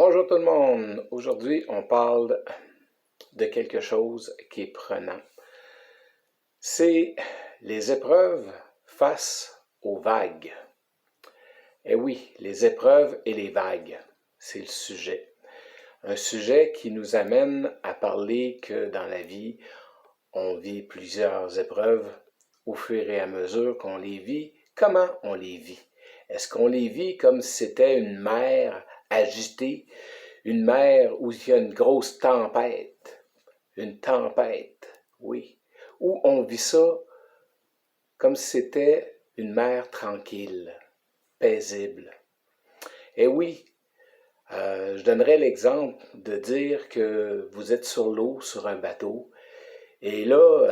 Bonjour tout le monde. Aujourd'hui, on parle de quelque chose qui est prenant. C'est les épreuves face aux vagues. Eh oui, les épreuves et les vagues, c'est le sujet. Un sujet qui nous amène à parler que dans la vie, on vit plusieurs épreuves au fur et à mesure qu'on les vit. Comment on les vit? Est-ce qu'on les vit comme si c'était une mer agitée? Une mer où il y a une grosse tempête, oui, où on vit ça comme si c'était une mer tranquille, paisible. Et oui, je donnerais l'exemple de dire que vous êtes sur l'eau, sur un bateau, et là,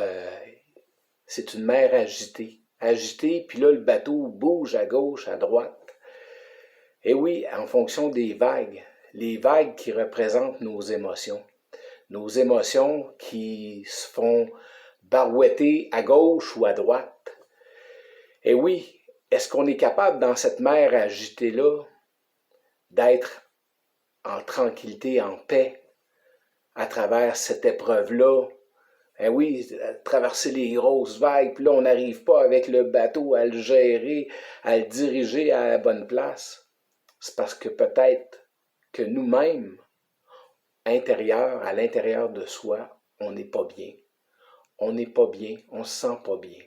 c'est une mer agitée, puis là, le bateau bouge à gauche, à droite. Et oui, en fonction des vagues, les vagues qui représentent nos émotions qui se font barouetter à gauche ou à droite. Et oui, est-ce qu'on est capable dans cette mer agitée-là d'être en tranquillité, en paix, à travers cette épreuve-là? Eh oui, traverser les grosses vagues, puis là, on n'arrive pas avec le bateau à le gérer, à le diriger à la bonne place. C'est parce que peut-être que nous-mêmes, à l'intérieur de soi, on n'est pas bien. On n'est pas bien, on se sent pas bien.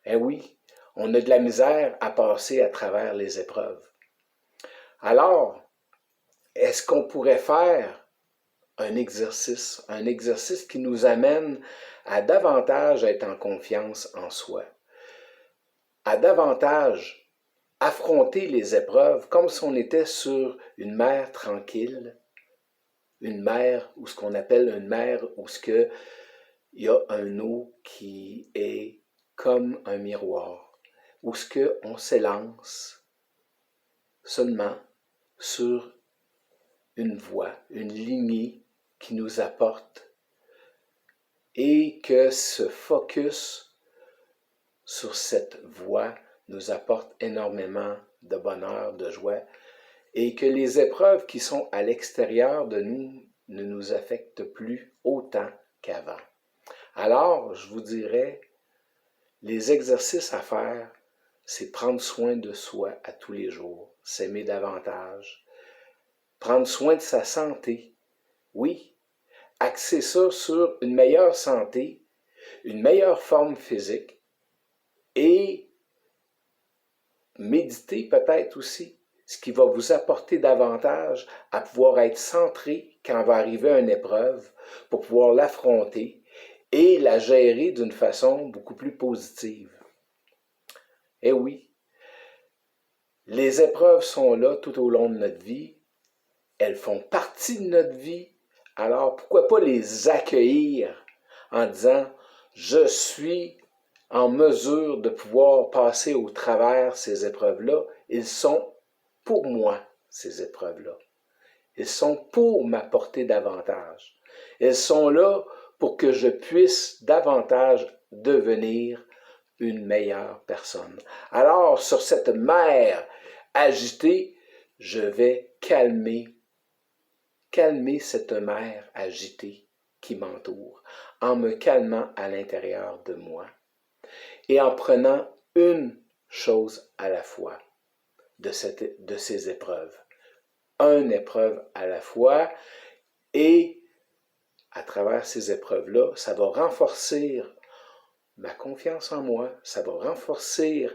Eh oui, on a de la misère à passer à travers les épreuves. Alors, est-ce qu'on pourrait faire un exercice qui nous amène à davantage être en confiance en soi, à davantage affronter les épreuves comme si on était sur une mer tranquille, une mer ou ce qu'on appelle une mer où ce que il y a un eau qui est comme un miroir, où ce que on s'élance seulement sur une voie, une lignée qui nous apporte et que ce focus sur cette voie nous apporte énormément de bonheur, de joie et que les épreuves qui sont à l'extérieur de nous ne nous affectent plus autant qu'avant. Alors, je vous dirais, les exercices à faire, c'est prendre soin de soi à tous les jours, s'aimer davantage, prendre soin de sa santé. Oui, axer ça sur une meilleure santé, une meilleure forme physique et méditer peut-être aussi, ce qui va vous apporter davantage à pouvoir être centré quand va arriver une épreuve pour pouvoir l'affronter et la gérer d'une façon beaucoup plus positive. Eh oui, les épreuves sont là tout au long de notre vie, elles font partie de notre vie, alors pourquoi pas les accueillir en disant « Je suis en mesure de pouvoir passer au travers ces épreuves-là, ils sont pour moi, ces épreuves-là. Ils sont pour m'apporter davantage. Elles sont là pour que je puisse davantage devenir une meilleure personne. Alors, sur cette mer agitée, je vais calmer cette mer agitée qui m'entoure, en me calmant à l'intérieur de moi et en prenant une chose à la fois de ces épreuves. Une épreuve à la fois et à travers ces épreuves-là, ça va renforcer ma confiance en moi, ça va renforcer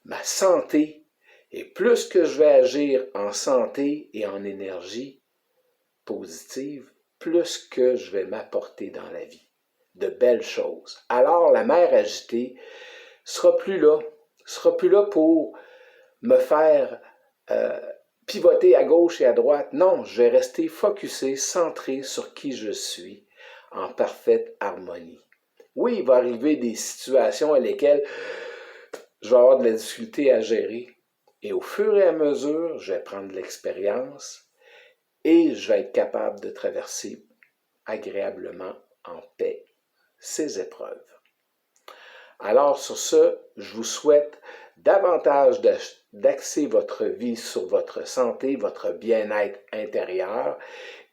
ma santé et plus que je vais agir en santé et en énergie positive, plus que je vais m'apporter dans la vie de belles choses. Alors la mer agitée sera plus là pour me faire pivoter à gauche et à droite. Non, je vais rester focusé, centré sur qui je suis, en parfaite harmonie. Oui, il va arriver des situations à lesquelles je vais avoir de la difficulté à gérer. Et au fur et à mesure, je vais prendre de l'expérience et je vais être capable de traverser agréablement, en paix, ces épreuves. Alors sur ce, je vous souhaite davantage d'axer votre vie sur votre santé, votre bien-être intérieur,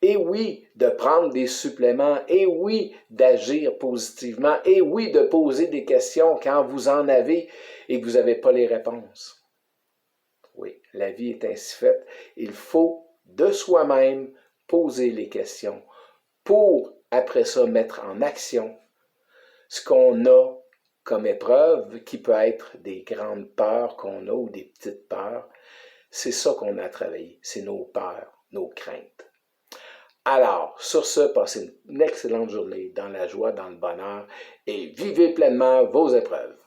et oui, de prendre des suppléments, et oui, d'agir positivement, et oui, de poser des questions quand vous en avez et que vous n'avez pas les réponses. Oui, la vie est ainsi faite. Il faut de soi-même poser les questions pour, après ça, mettre en action ce qu'on a comme épreuve, qui peut être des grandes peurs qu'on a ou des petites peurs. C'est ça qu'on a à travailler, c'est nos peurs, nos craintes. Alors, sur ce, passez une excellente journée dans la joie, dans le bonheur et vivez pleinement vos épreuves.